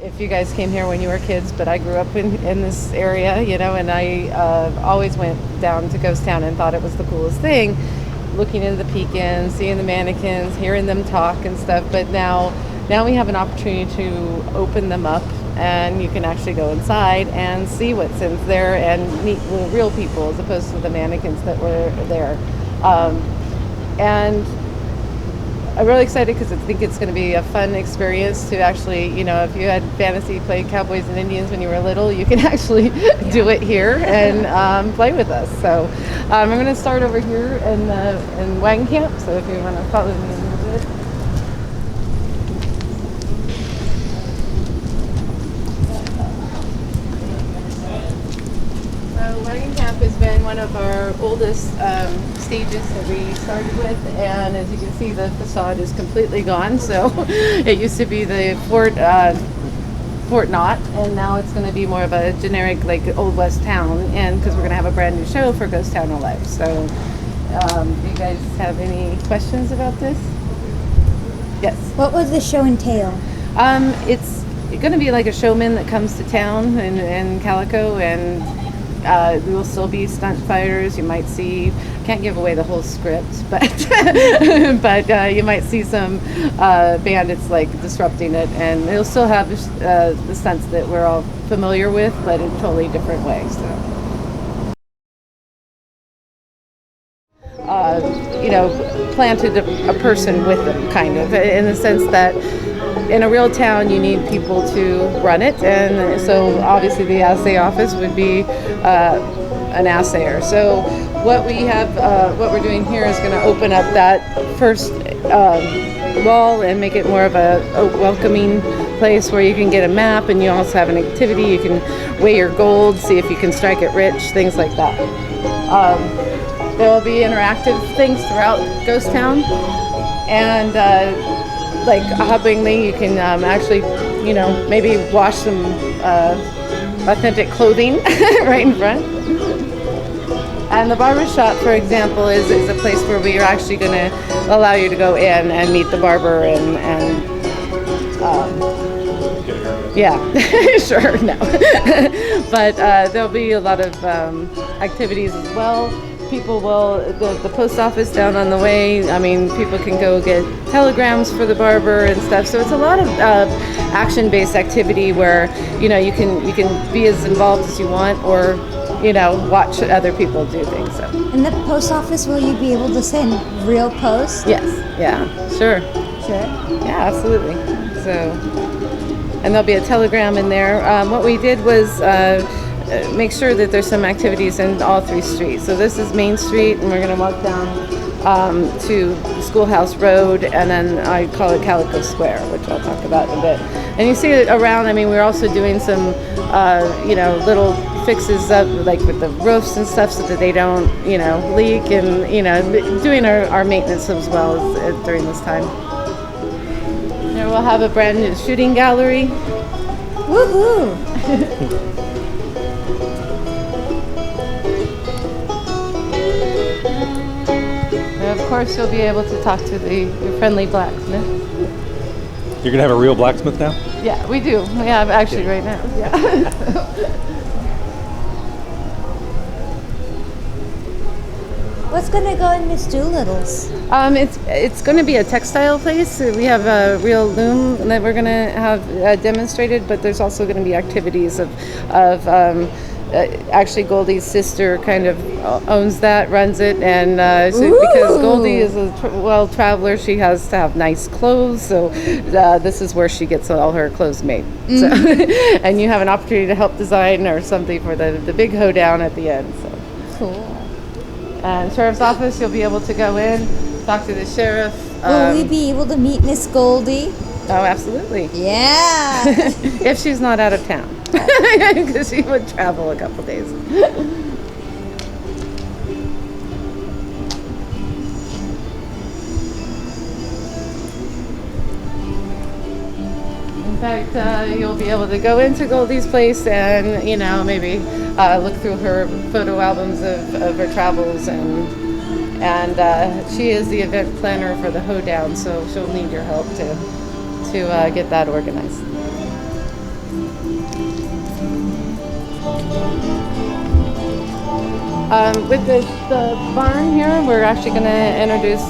if you guys came here when you were kids, but I grew up in this area, you know, and I always went down to Ghost Town and thought it was the coolest thing, looking into the peek-in, seeing the mannequins, hearing them talk and stuff. But now we have an opportunity to open them up, and you can actually go inside and see what's in there and meet real people as opposed to the mannequins that were there. And I'm really excited because I think it's going to be a fun experience to actually, you know, if you had fantasy played Cowboys and Indians when you were little, you can actually do it here and play with us. So I'm going to start over here in Wagon Camp. So if you want to follow me a little bit. Wagon Camp has been one of our oldest stages that we started with, and as you can see, the facade is completely gone. So it used to be the Fort Knott, and now it's going to be more of a generic, like, Old West town, and because we're going to have a brand new show for Ghost Town Alive. So do you guys have any questions about this? Yes. What would the show entail? It's going to be like a showman that comes to town in Calico, and there will still be stunt fighters. You might see, can't give away the whole script, but but you might see some bandits like disrupting it, and they'll still have the stunts that we're all familiar with, but in a totally different way. So. You know, planted a person with them, kind of, in the sense that in a real town you need people to run it, and so obviously the assay office would be an assayer. So what we're doing here is going to open up that first wall and make it more of a welcoming place where you can get a map, and you also have an activity. You can weigh your gold, see if you can strike it rich, things like that. There will be interactive things throughout Ghost Town, and like hubbingly, you can actually, you know, maybe wash some authentic clothing right in front. And the barber shop, for example, is a place where we are actually going to allow you to go in and meet the barber and yeah, sure, no. But there'll be a lot of activities as well. People will, the post office down on the way, I mean, people can go get telegrams for the barber and stuff. So it's a lot of action-based activity where, you know, you can be as involved as you want, or, you know, watch other people do things. So. In the post office, will you be able to send real posts? Yes, yeah, sure. Sure. Yeah, absolutely. So, and there'll be a telegram in there. What we did was make sure that there's some activities in all three streets. So this is Main Street, and we're going to walk down to Schoolhouse Road, and then I call it Calico Square, which I'll talk about in a bit. And you see it around. I mean, we're also doing some, you know, little fixes up, like with the roofs and stuff, so that they don't, you know, leak, and, you know, doing our maintenance as well as, during this time. There we'll have a brand new shooting gallery. Woohoo! Of course, you'll be able to talk to your friendly blacksmith. You're gonna have a real blacksmith now? Yeah, we do. We have actually right now. Yeah. What's gonna go in Miss Doolittle's? It's going to be a textile place. We have a real loom that we're going to have demonstrated, but there's also going to be activities of actually Goldie's sister kind of owns that, runs it, and so because Goldie is a traveler, she has to have nice clothes, so this is where she gets all her clothes made. Mm-hmm. So, and you have an opportunity to help design or something for the big hoedown at the end. So cool. And sheriff's office, you'll be able to go in, talk to the sheriff. Will we be able to meet Miss Goldie? Oh, absolutely. Yeah. If she's not out of town. Because she would travel a couple days. In fact, you'll be able to go into Goldie's place and, you know, maybe look through her photo albums of her travels, and she is the event planner for the hoedown, so she'll need your help to get that organized. With the barn here, we're actually going to introduce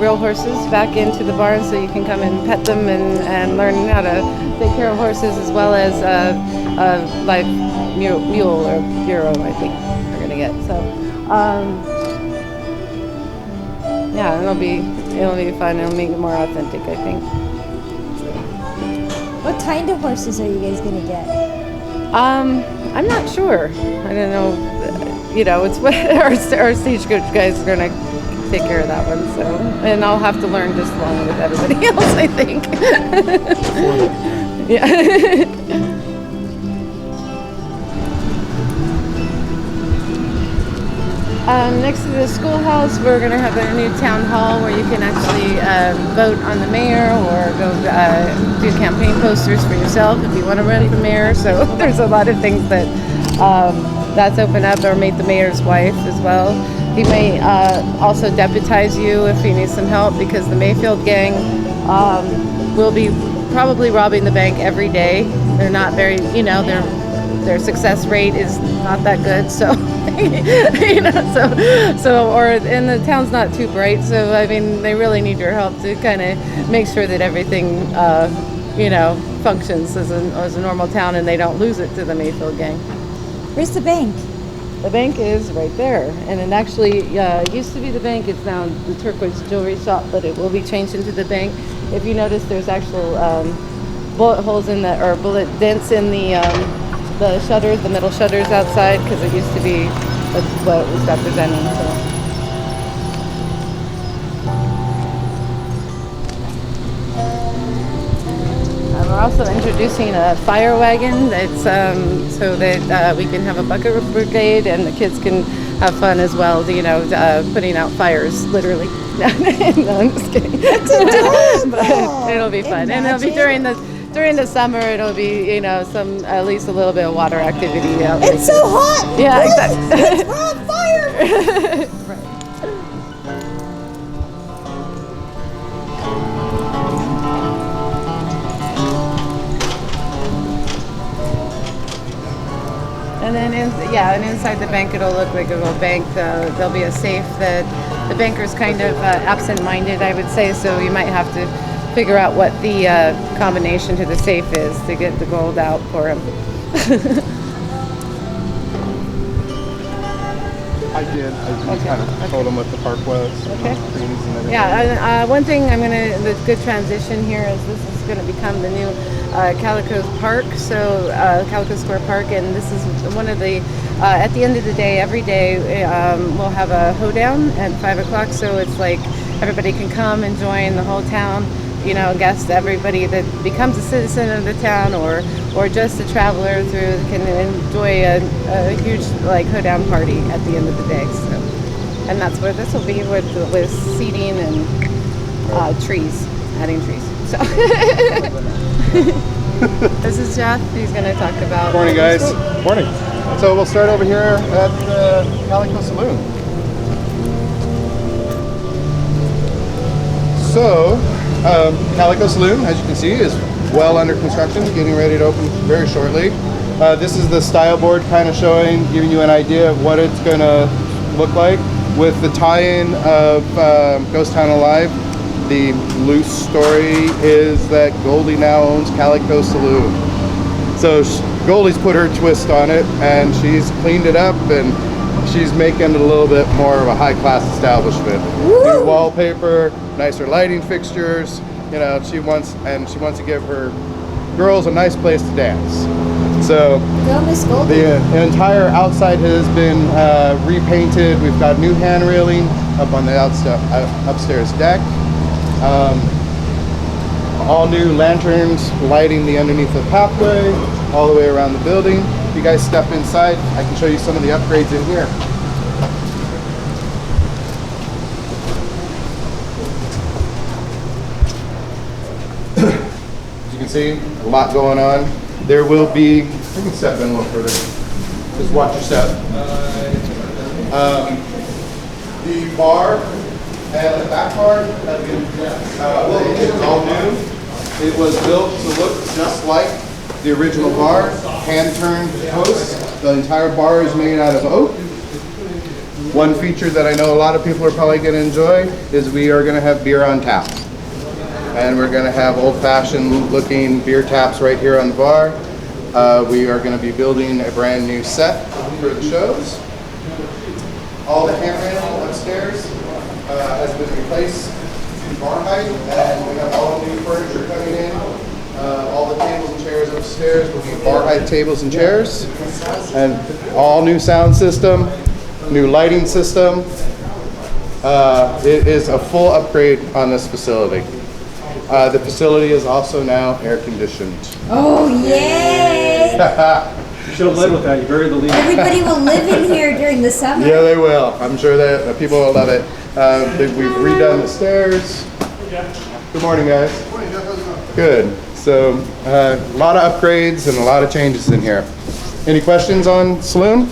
real horses back into the barn so you can come and pet them and learn how to take care of horses, as well as a live mule or bureau, I think we're going to get. So, yeah, it'll be fun. It'll make it more authentic, I think. What kind of horses are you guys gonna get? I'm not sure. I don't know. It's what our stagecoach guys are gonna take care of that one. So, and I'll have to learn just along with everybody else, I think. Yeah. Next to the schoolhouse, we're going to have a new town hall where you can actually vote on the mayor or go do campaign posters for yourself if you want to run for mayor. So there's a lot of things that's open up, or meet the mayor's wife as well. He may also deputize you if he needs some help, because the Mayfield gang will be probably robbing the bank every day. They're not very, their success rate is not that good, so and the town's not too bright, so I mean they really need your help to kind of make sure that everything functions as a normal town, and they don't lose it to the Mayfield gang. Where's the bank? The bank is right there, and it actually used to be the bank. It's now the Turquoise Jewelry Shop, but it will be changed into the bank. If you notice, there's actual bullet holes or bullet dents in the shutters, the metal shutters outside, because it used to be what it was representing. So. We're also introducing a fire wagon. That's so that we can have a bucket brigade and the kids can have fun as well. Putting out fires, literally. No, I'm just kidding. But it'll be fun, and it'll be during the summer. It'll be at least a little bit of water activity out there. It's so hot. Yeah, exactly. We're on fire. Right. And then inside the bank, it'll look like a little bank. There'll be a safe that the banker's kind of absent-minded, I would say, so you might have to figure out what the combination to the safe is to get the gold out for him. I did. Kind of told him what the park was. Okay. Things and everything. Yeah, one thing the good transition here is this is going to become the new Calico Park, so Calico Square Park, and this is one of the, at the end of the day, every day we'll have a hoedown at 5 o'clock, so it's like everybody can come and join the whole town, guests, everybody that becomes a citizen of the town or just a traveler through can enjoy a huge hoedown party at the end of the day. So, and that's where this will be with seating and trees, adding trees. So this is Jeff. He's going to talk about. Morning, guys. Morning. So we'll start over here at the Calico Saloon. So, Calico Saloon, as you can see, is well under construction, getting ready to open very shortly. This is the style board kind of giving you an idea of what it's going to look like with the tie-in of Ghost Town Alive. The loose story is that Goldie now owns Calico Saloon. So Goldie's put her twist on it, and she's cleaned it up, and she's making it a little bit more of a high-class establishment. New wallpaper, nicer lighting fixtures. She wants to give her girls a nice place to dance. So Go, Miss Goldie. the entire outside has been repainted. We've got new hand railing up on the upstairs deck. All new lanterns lighting the underneath the pathway all the way around the building. If you guys step inside, I can show you some of the upgrades in here. As you can see, a lot going on. There will be, you can step in a little further. Just watch your step. The bar and the back bar have been it's all new. It was built to look just like the original bar, hand-turned posts. The entire bar is made out of oak. One feature that I know a lot of people are probably going to enjoy is we are going to have beer on tap. And we're going to have old-fashioned looking beer taps right here on the bar. We are going to be building a brand new set for the shows. All the handrail upstairs has been replaced in bar height, and we have all new furniture coming in. All the tables and chairs upstairs will be bar height tables and chairs, and all new sound system, new lighting system. It is a full upgrade on this facility. The facility is also now air conditioned. Oh, yay! You should have led with that. You buried the lead. Everybody will live in here during the summer. Yeah, they will. I'm sure that people will love it. We've redone the stairs. Good morning, guys. Good. So, a lot of upgrades and a lot of changes in here. Any questions on saloon?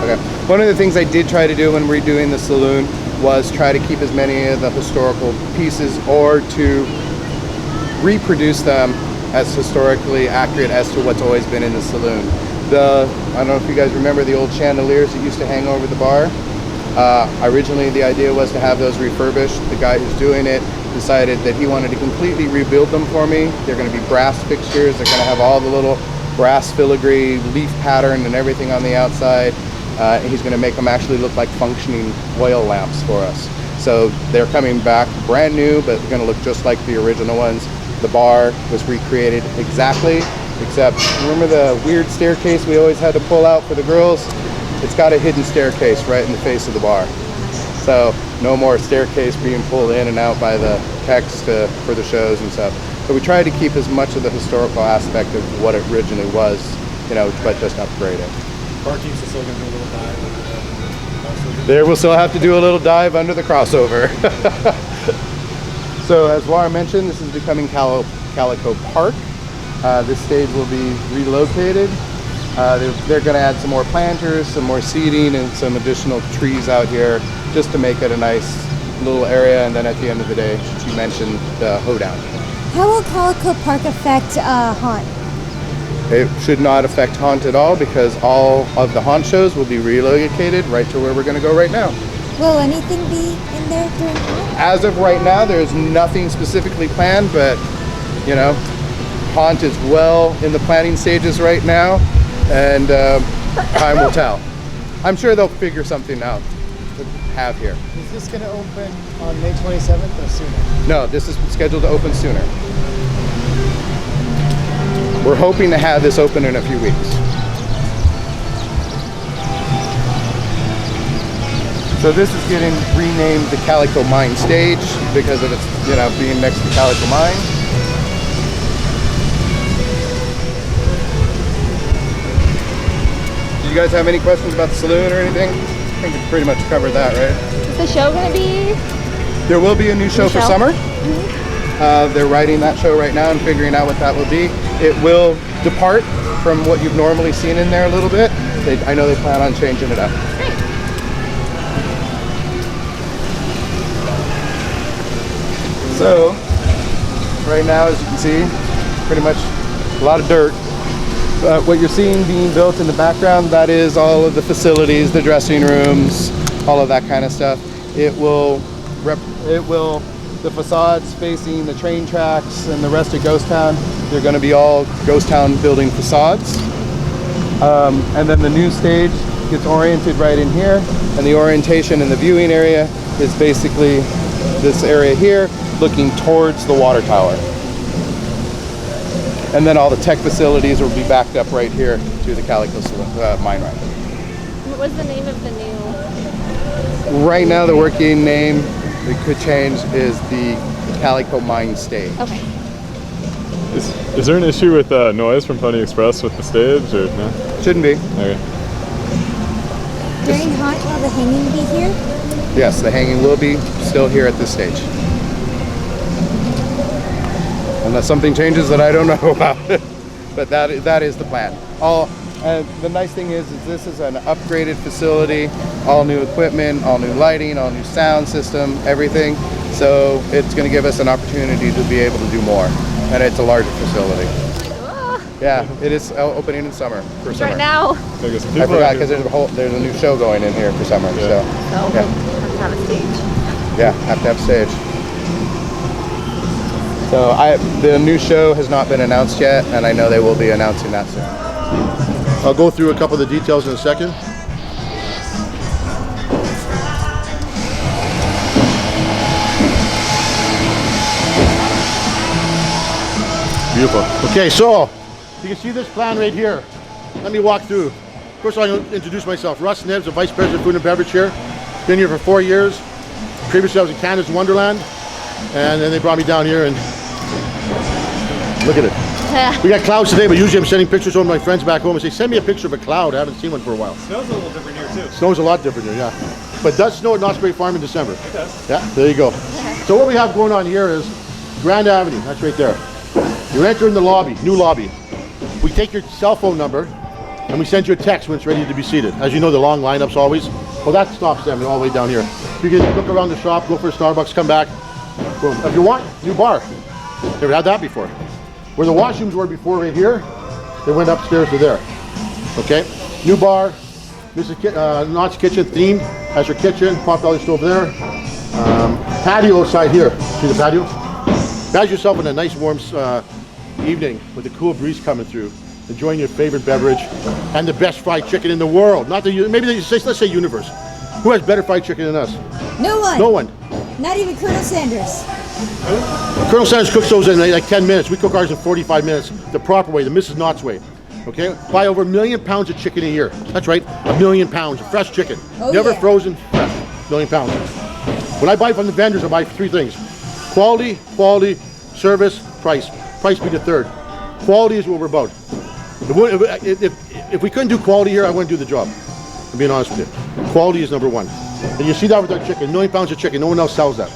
Okay. One of the things I did try to do when redoing the saloon was try to keep as many of the historical pieces or to reproduce them as historically accurate as to what's always been in the saloon. I don't know if you guys remember the old chandeliers that used to hang over the bar. Originally the idea was to have those refurbished. The guy who's doing it decided that he wanted to completely rebuild them for me. They're going to be brass fixtures. They're going to have all the little brass filigree leaf pattern and everything on the outside. He's going to make them actually look like functioning oil lamps for us. So they're coming back brand new, but they're going to look just like the original ones. The bar was recreated exactly, except remember the weird staircase we always had to pull out for the girls? It's got a hidden staircase right in the face of the bar. So no more staircase being pulled in and out by the techs for the shows and stuff. So we tried to keep as much of the historical aspect of what it originally was, but just upgrade it. Parking's still going to do a little dive under the crossover. There we'll still have to do a little dive under the crossover. So as Laura mentioned, this is becoming Calico Park. This stage will be relocated. They're going to add some more planters, some more seating, and some additional trees out here just to make it a nice little area. And then at the end of the day, she mentioned the hoedown. How will Calico Park affect Haunt? It should not affect Haunt at all because all of the Haunt shows will be relocated right to where we're going to go right now. Will anything be in there during Haunt? As of right now, there's nothing specifically planned, but Haunt is well in the planning stages right now, and time will tell. I'm sure they'll figure something out to have here. Is this going to open on May 27th or sooner? No, this is scheduled to open sooner. We're hoping to have this open in a few weeks. So this is getting renamed the Calico Mine Stage because of its, being next to Calico Mine. Do you guys have any questions about the saloon or anything? I think we pretty much covered that, right? Is the show going to be? There will be a new show for summer. They're writing that show right now and figuring out what that will be. It will depart from what you've normally seen in there a little bit. I know they plan on changing it up. Great. So, right now, as you can see, pretty much a lot of dirt. What you're seeing being built in the background, that is all of the facilities, the dressing rooms, all of that kind of stuff. The facades facing the train tracks and the rest of Ghost Town, they're going to be all Ghost Town building facades. And then the new stage gets oriented right in here, and the orientation in the viewing area is basically this area here looking towards the water tower. And then all the tech facilities will be backed up right here to the Calico mine right. What was the name of the new? Right now the working name, it could change, is the Calico Mine Stage. Okay. Is there an issue with noise from Pony Express with the stage, or no? Shouldn't be. Okay. During Haunt, will the hanging be here? Yes, the hanging will be still here at this stage. Unless something changes that I don't know about. But that is the plan. The nice thing is this is an upgraded facility, all new equipment, all new lighting, all new sound system, everything. So it's going to give us an opportunity to be able to do more, and it's a larger facility. Yeah, it is opening in summer for summer. Right now. I guess I people forgot are- because there's a new show going in here for summer. Yeah. So So yeah. have to have a stage. Yeah, have to have stage. So the new show has not been announced yet, and I know they will be announcing that soon. I'll go through a couple of the details in a second. Beautiful. Okay, so you can see this plan right here. Let me walk through. First, I'm going to introduce myself. Russ Nibbs, the Vice President of Food and Beverage here. Been here for 4 years. Previously, I was in Canada's Wonderland, and then they brought me down here and look at it. We got clouds today, but usually I'm sending pictures home to my friends back home and say, send me a picture of a cloud. I haven't seen one for a while. Snow's a little different here too. Snow's a lot different here, yeah. But it does snow at Knott's Berry Farm in December. It does. Yeah, there you go. So what we have going on here is Grand Avenue. That's right there. You're entering the lobby, new lobby. We take your cell phone number and we send you a text when it's ready to be seated. As you know, the long lineups always. Well, that stops them all the way down here. You can look around the shop, go for a Starbucks, come back. Boom. If you want, new bar. Never had that before. Where the washrooms were before right here, they went upstairs to there. Okay, new bar. Knott's Kitchen themed. Has your kitchen, pot-belly stove there. Patio side here. See the patio? Imagine yourself in a nice warm evening with a cool breeze coming through, enjoying your favorite beverage and the best fried chicken in the world. Not the let's say universe. Who has better fried chicken than us? No one. No one. Not even Colonel Sanders. Colonel Sanders cooks those in like 10 minutes. We cook ours in 45 minutes, the proper way, the Mrs. Knott's way. Okay, buy over 1 million pounds of chicken a year. That's right, 1 million pounds of fresh chicken. Oh, Never yeah. frozen, fresh, 1 million pounds. When I buy from the vendors, I buy 3 things. Quality, service, price. Price be the third. Quality is what we're about. If we couldn't do quality here, I wouldn't do the job. I'm being honest with you. Quality is number one. And you see that with our chicken, 1 million pounds of chicken. No one else sells that.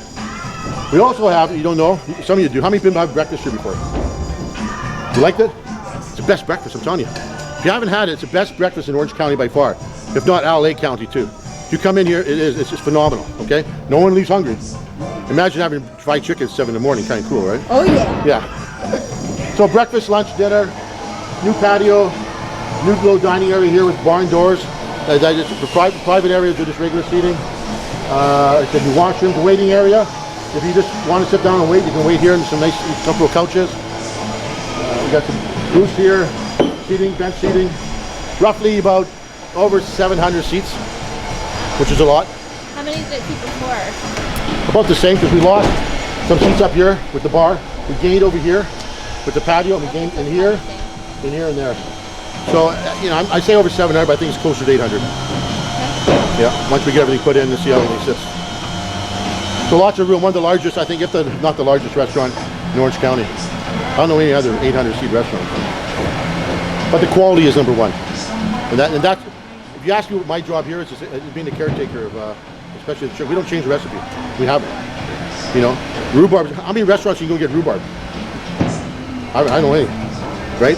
We also have, you don't know, some of you do. How many people have breakfast here before? You liked it? It's the best breakfast, I'm telling you. If you haven't had it, it's the best breakfast in Orange County by far. If not, LA County too. If you come in here, it's just phenomenal, okay? No one leaves hungry. Imagine having fried chicken at 7 in the morning, kind of cool, right? Oh yeah. Yeah. So breakfast, lunch, dinner, new patio, new little dining area here with barn doors. That's for private areas or just regular seating. It's a new washroom, waiting area. If you just want to sit down and wait, you can wait here in some nice comfortable couches. We got some booths here, seating, bench seating. Roughly about over 700 seats, which is a lot. How many did it keep before? About the same, because we lost some seats up here with the bar. We gained over here with the patio, and we gained in here, and there. So, you know, I say over 700, but I think it's closer to 800. Yeah, once we get everything put in and see how everything sits. So lots of room, one of the largest, I think, if not the largest restaurant in Orange County. I don't know any other 800-seat restaurant. But the quality is number one. And that, if you ask me what my job here is being the caretaker of, especially the chicken. We don't change the recipe. We have it. You know, rhubarb. How many restaurants you can go get rhubarb? I don't know any. Right?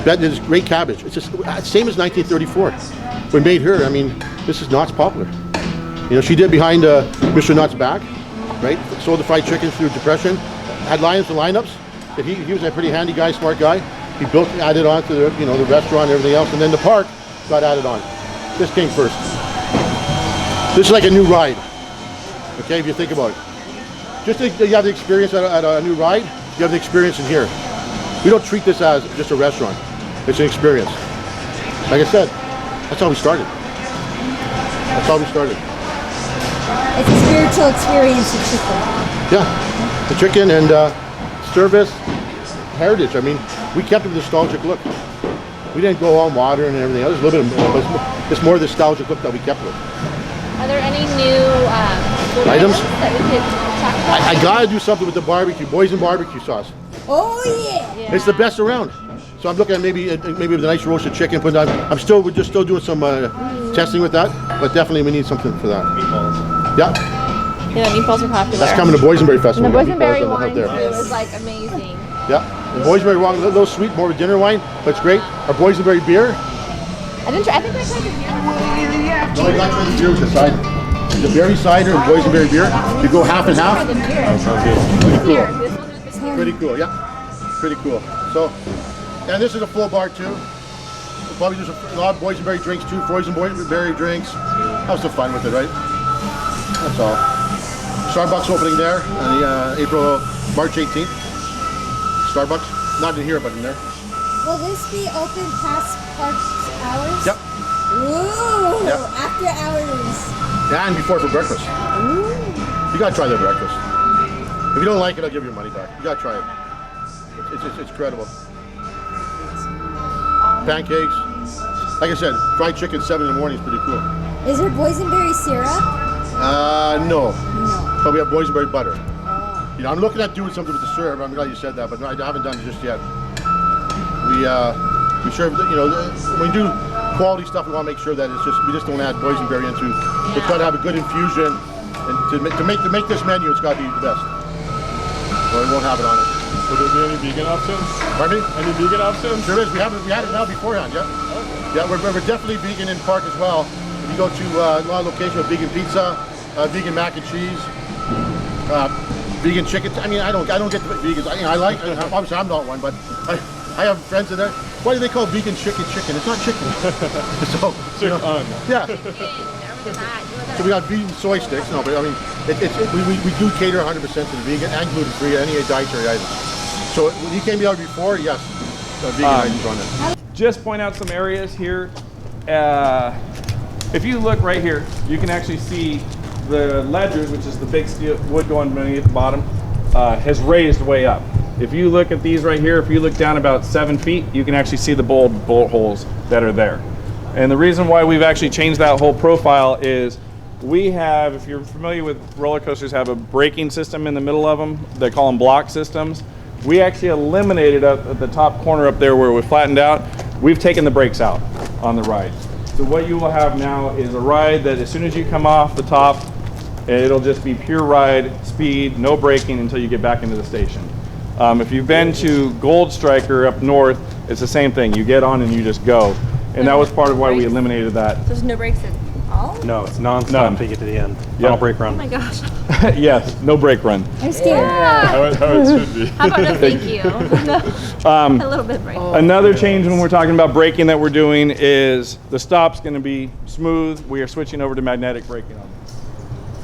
That is great cabbage. It's just same as 1934. When made her, I mean, Mrs. Knott's popular. You know, she did behind Mr. Knott's back, right? Sold the fried chicken through Depression. Had lines and lineups. He was a pretty handy guy, smart guy. He added on to the restaurant and everything else, and then the park got added on. This came first. This is like a new ride. Okay, if you think about it. Just like you have the experience at a new ride, you have the experience in here. We don't treat this as just a restaurant. It's an experience. Like I said, that's how we started. That's how we started. It's a spiritual experience of chicken. Yeah, the chicken and service, heritage. I mean, we kept a nostalgic look. We didn't go all modern and everything else. There's a little bit of, but it's more the nostalgic look that we kept with. Are there any new food Items? that we could talk about? I gotta do something with the barbecue, boysen barbecue sauce. Oh yeah. Yeah. It's the best around. So I'm looking at maybe with a nice roasted chicken. We're just still doing some testing with that, but definitely we need something for that. Meatballs. Yeah, Yeah, meatballs are popular. that's coming to Boysenberry Festival. And the boysenberry Meatballs wine out there. too is like amazing. Yeah, and boysenberry wine, a little sweet, more of a dinner wine, but it's great. Our boysenberry beer. I think I tried the beer. No, I got tried the beer with the side. The berry cider and boysenberry beer. You go half and half. The beer. Pretty cool. Here, this one with the beer. Pretty cool, yeah. Pretty cool. So And this is a full bar too. We'll probably do a lot of boysenberry drinks too, frozen boysenberry drinks. Have some fun with it, right? That's all. Starbucks opening there on the March 18th. Starbucks, not in here, but in there. Will this be open past park hours? Yep. Ooh, Yep. after hours. Yeah, and before for breakfast. Ooh. You gotta try their breakfast. If you don't like it, I'll give you your money back. You gotta try it. It's incredible. Pancakes. Like I said, fried chicken 7 in the morning is pretty cool. Is there boysenberry syrup? No. No. But we have boysenberry butter. You know, I'm looking at doing something with the syrup. I'm glad you said that, but no, I haven't done it just yet. We serve, you know, when we do quality stuff, we want to make sure that we just don't add boysenberry into. It's got to have a good infusion, and to make this menu, it's got to be the best. Or we won't have it on it. Will there be any vegan options? Pardon me? Any vegan options? There is. We had it now beforehand. Yeah. Okay. Yeah, we're definitely vegan in park as well. If you go to a lot of locations with vegan pizza, vegan mac and cheese, vegan chicken. I mean, I don't get the vegans. I like. Obviously, I'm not one, but I have friends in there. Why do they call vegan chicken chicken? It's not chicken. So, you know, yeah. So we got vegan soy sticks. No, but I mean, we do cater 100% to the vegan and gluten-free, any dietary items. So when you came out before, yes, vegan items on it. Just point out some areas here. If you look right here, you can actually see the ledgers, which is the big steel wood going beneath the bottom, has raised way up. If you look at these right here, if you look down about 7 feet, you can actually see the bolt holes that are there. And the reason why we've actually changed that whole profile is we have, if you're familiar with roller coasters, have a braking system in the middle of them. They call them block systems. We actually eliminated up at the top corner up there where we flattened out. We've taken the brakes out on the ride. So what you will have now is a ride that as soon as you come off the top, it'll just be pure ride, speed, no braking until you get back into the station. If you've been to Gold Striker up north, it's the same thing. You get on and you just go. And that was part of why we eliminated that. So there's no brakes at all? No, it's non-stop until you get to the end. Final brake run. Oh my gosh. Yes, no brake run. I'm scared. How it should be. How about no thank you? No. A little bit brake. Another change when we're talking about braking that we're doing is the stop's going to be smooth. We are switching over to magnetic braking on this.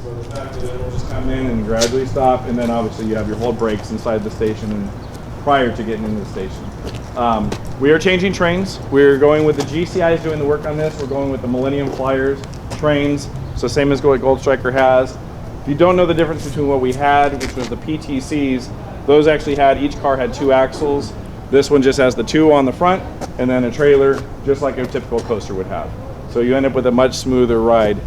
So the fact that it'll just come in and gradually stop, and then obviously you have your whole brakes inside the station and prior to getting into the station. We are changing trains. We're going with the GCIs doing the work on this. We're going with the Millennium Flyers trains, so same as what Gold Striker has. If you don't know the difference between what we had, which was the PTCs, those actually each car had 2 axles. This one just has the 2 on the front and then a trailer, just like a typical coaster would have. So you end up with a much smoother ride.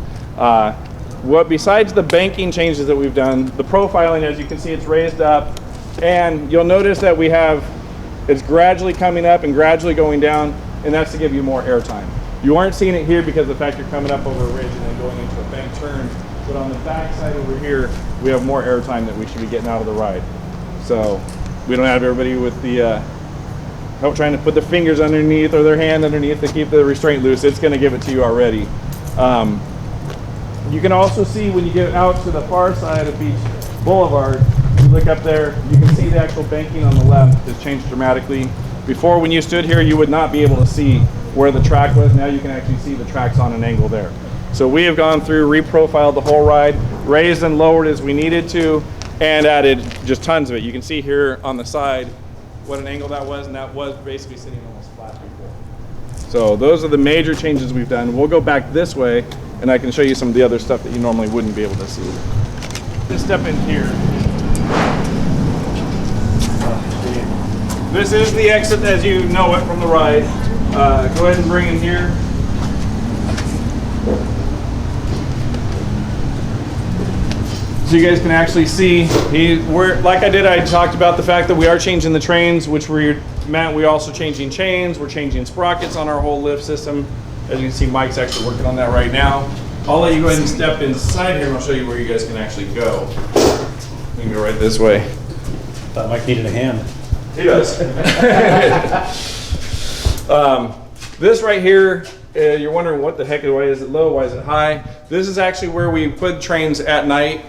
Besides the banking changes that we've done, the profiling, as you can see, it's raised up, and you'll notice that it's gradually coming up and gradually going down, and that's to give you more airtime. You aren't seeing it here because of the fact you're coming up over a ridge and then going into a bank turn, but on the back side over here, we have more airtime that we should be getting out of the ride. So we don't have everybody with the trying to put their fingers underneath or their hand underneath to keep the restraint loose. It's going to give it to you already. You can also see when you get out to the far side of Beach Boulevard, you look up there, you can see the actual banking on the left has changed dramatically. Before, when you stood here, you would not be able to see where the track was. Now you can actually see the tracks on an angle there. So we have gone through, reprofiled the whole ride, raised and lowered as we needed to, and added just tons of it. You can see here on the side what an angle that was, and that was basically sitting almost flat before. So those are the major changes we've done. We'll go back this way, and I can show you some of the other stuff that you normally wouldn't be able to see. Just step in here. This is the exit as you know it from the ride. Go ahead and bring in here. So you guys can actually see, I talked about the fact that we are changing the trains, which meant we're also changing chains, we're changing sprockets on our whole lift system. As you can see, Mike's actually working on that right now. I'll let you go ahead and step inside here and I'll show you where you guys can actually go. You can go right this way. Thought Mike needed a hand. He does. This right here, you're wondering what the heck, why is it low, why is it high? This is actually where we put trains at night.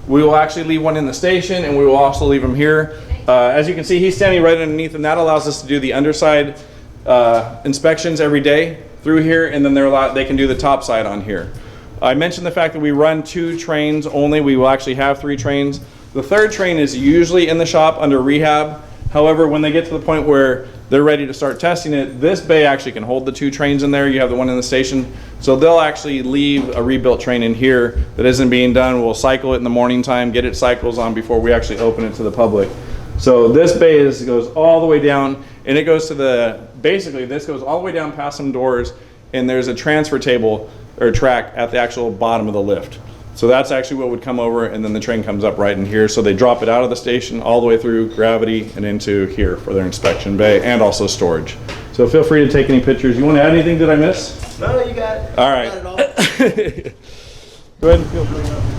We will actually leave one in the station and we will also leave them here. As you can see, he's standing right underneath, and that allows us to do the underside inspections every day through here, and then they can do the top side on here. I mentioned the fact that we run 2 trains only. We will actually have 3 trains. The 3rd train is usually in the shop under rehab. However, when they get to the point where they're ready to start testing it, this bay actually can hold the 2 trains in there. You have the one in the station. So they'll actually leave a rebuilt train in here that isn't being done. We'll cycle it in the morning time, get its cycles on before we actually open it to the public. So this bay goes all the way down, and it goes to basically this goes all the way down past some doors, and there's a transfer table or track at the actual bottom of the lift. So that's actually what would come over, and then the train comes up right in here. So they drop it out of the station all the way through gravity and into here for their inspection bay and also storage. So feel free to take any pictures. You want to add anything? Did I miss? No, you got it. All right. You got it all. Go ahead and feel free.